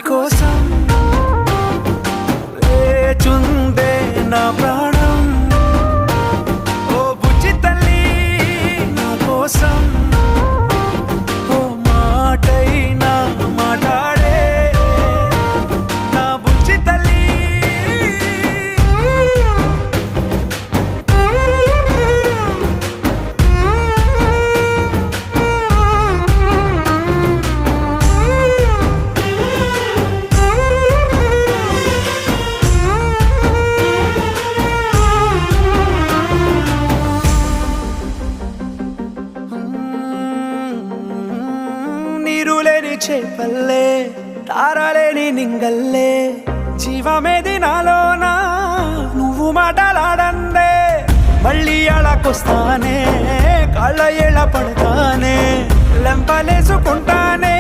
కోసం లేచుందే నా ప్రాణం. ఓ బుజ్జి తల్లి నా కోసం ఓ మాటైనా మాట్లాడే నా బుజ్జి తల్లి. నీరులేని చేపల్లే తారలేని నింగల్లే జీవమేది నాలోనా నువ్వు మాటలాడందే. మళ్ళీ అళకొస్తానే కాళ్ళ ఎళ్ళ పడతానే లెంపలేసుకుంటానే